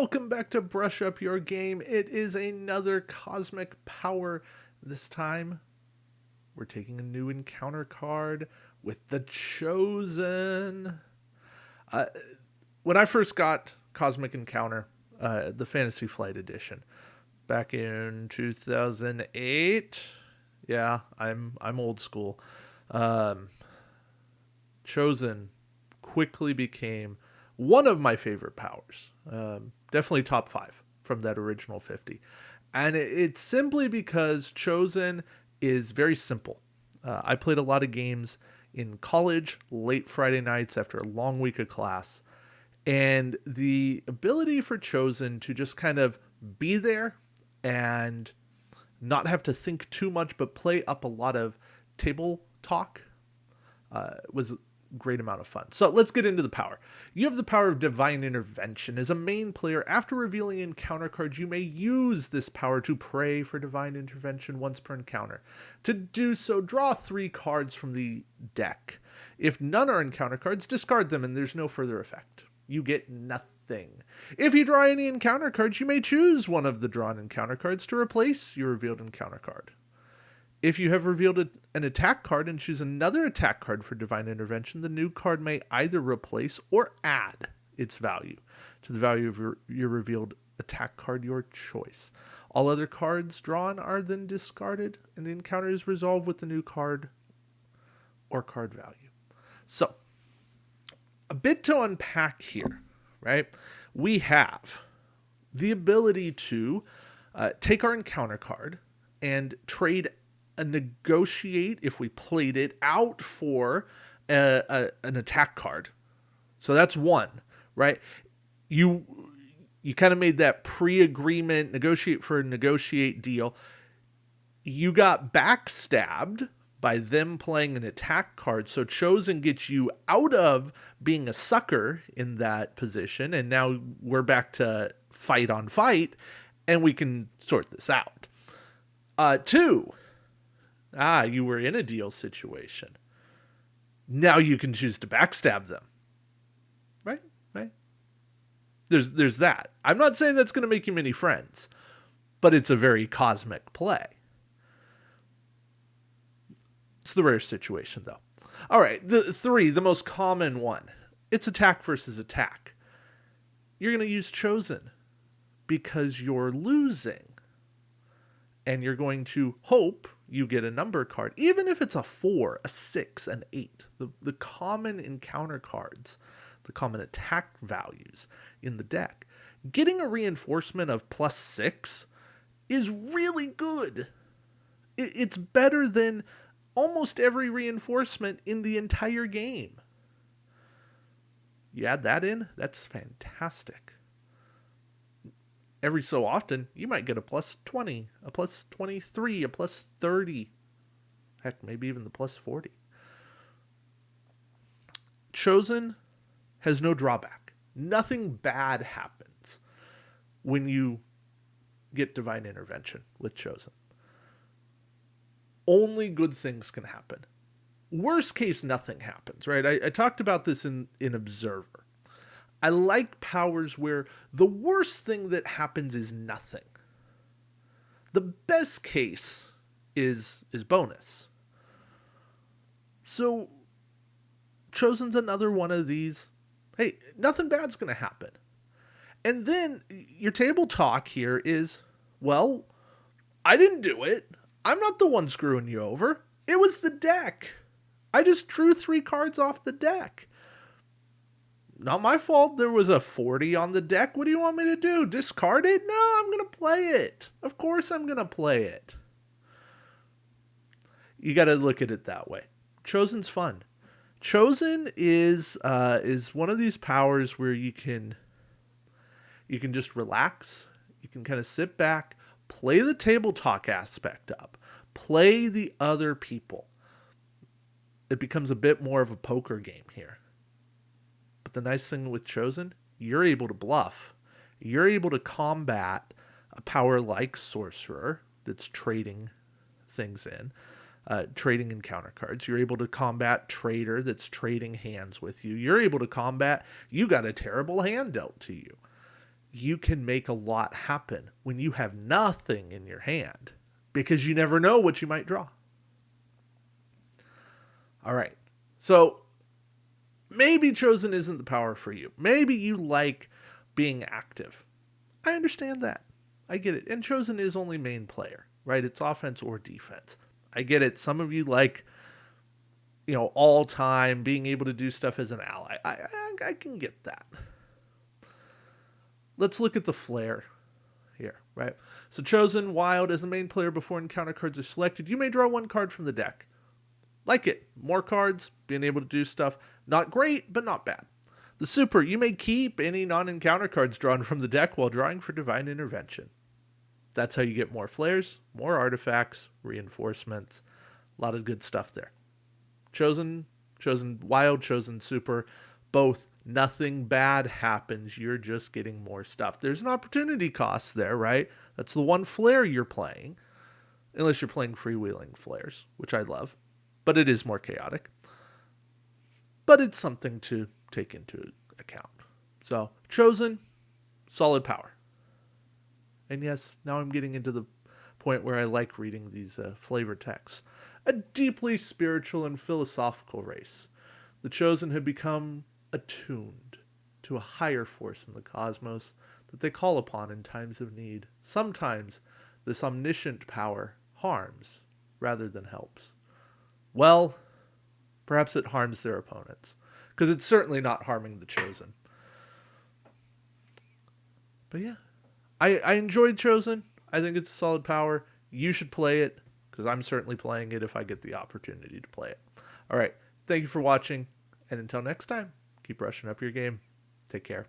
Welcome back to Brush Up Your Game. It is another Cosmic Power. This time, we're taking a new encounter card with the Chosen. Uh, when I first got Cosmic Encounter, the Fantasy Flight Edition, back in 2008, yeah, I'm old school. Um, Chosen quickly became one of my favorite powers. Definitely top five from that original 50. And it's simply because Chosen is very simple. I played a lot of games in college, late Friday nights after a long week of class. And the ability for Chosen to just kind of be there and not have to think too much, but play up a lot of table talk was a great amount of fun. So let's get into the power. You have the power of Divine Intervention. As a main player, after revealing an encounter card, you may use this power to pray for Divine Intervention once per encounter. To do so, draw 3 cards from the deck. If none are encounter cards, discard them and there's no further effect. You get nothing. If you draw any encounter cards, you may choose one of the drawn encounter cards to replace your revealed encounter card. If you have revealed an attack card and choose another attack card for Divine Intervention, the new card may either replace or add its value to the value of your revealed attack card, your choice. All other cards drawn are then discarded, and the encounter is resolved with the new card or card value. So, a bit to unpack here, right? We have the ability to take our encounter card and trade negotiate if we played it out for an attack card. So that's one, right? You kind of made that pre-agreement, negotiate for a negotiate deal. You got backstabbed by them playing an attack card. So Chosen gets you out of being a sucker in that position. And now we're back to fight on fight and we can sort this out. Two, you were in a deal situation. Now you can choose to backstab them. Right? Right? There's that. I'm not saying that's going to make you many friends, but it's a very cosmic play. It's the rare situation, though. All right, the most common one. It's attack versus attack. You're going to use Chosen because you're losing. And you're going to hope you get a number card, even if it's a 4, a 6, an 8. The common encounter cards, the common attack values in the deck. Getting a reinforcement of +6 is really good. It's better than almost every reinforcement in the entire game. You add that in, that's fantastic. Every so often, you might get a +20, a +23, a +30. Heck, maybe even the +40. Chosen has no drawback. Nothing bad happens when you get Divine Intervention with Chosen. Only good things can happen. Worst case, nothing happens, right? I talked about this in Observer. I like powers where the worst thing that happens is nothing. The best case is bonus. So, Chosen's another one of these. Hey, nothing bad's going to happen. And then your table talk here is, well, I didn't do it. I'm not the one screwing you over. It was the deck. I just drew 3 cards off the deck. Not my fault there was a 40 on the deck. What do you want me to do? Discard it? No, I'm going to play it. Of course I'm going to play it. You got to look at it that way. Chosen's fun. Chosen is one of these powers where you can just relax. You can kind of sit back, play the table talk aspect up, play the other people. It becomes a bit more of a poker game here. But the nice thing with Chosen, you're able to bluff. You're able to combat a power like Sorcerer that's trading things in, trading encounter cards. You're able to combat Trader that's trading hands with you. You're able to combat, you got a terrible hand dealt to you. you can make a lot happen when you have nothing in your hand because you never know what you might draw. All right. So maybe Chosen isn't the power for you. Maybe you like being active. I understand that. I get it. And Chosen is only main player, right? It's offense or defense. I get it. Some of you like, all time being able to do stuff as an ally. I can get that. Let's look at the flair here, right? So Chosen Wild as a main player before encounter cards are selected. You may draw one card from the deck. Like it. More cards, being able to do stuff. Not great, but not bad. The Super, you may keep any non-encounter cards drawn from the deck while drawing for Divine Intervention. That's how you get more flares, more artifacts, reinforcements. A lot of good stuff there. Chosen Wild, Chosen Super, both. Nothing bad happens. You're just getting more stuff. There's an opportunity cost there, right? That's the one flare you're playing. Unless you're playing freewheeling flares, which I love. But it is more chaotic. But it's something to take into account. So, Chosen, solid power. And yes, now I'm getting into the point where I like reading these flavor texts. A deeply spiritual and philosophical race. The Chosen had become attuned to a higher force in the cosmos that they call upon in times of need. Sometimes this omniscient power harms rather than helps. Well, perhaps it harms their opponents, because it's certainly not harming the Chosen. But yeah, I enjoyed Chosen. I think it's a solid power. You should play it, because I'm certainly playing it if I get the opportunity to play it. All right, thank you for watching, and until next time, keep brushing up your game. Take care.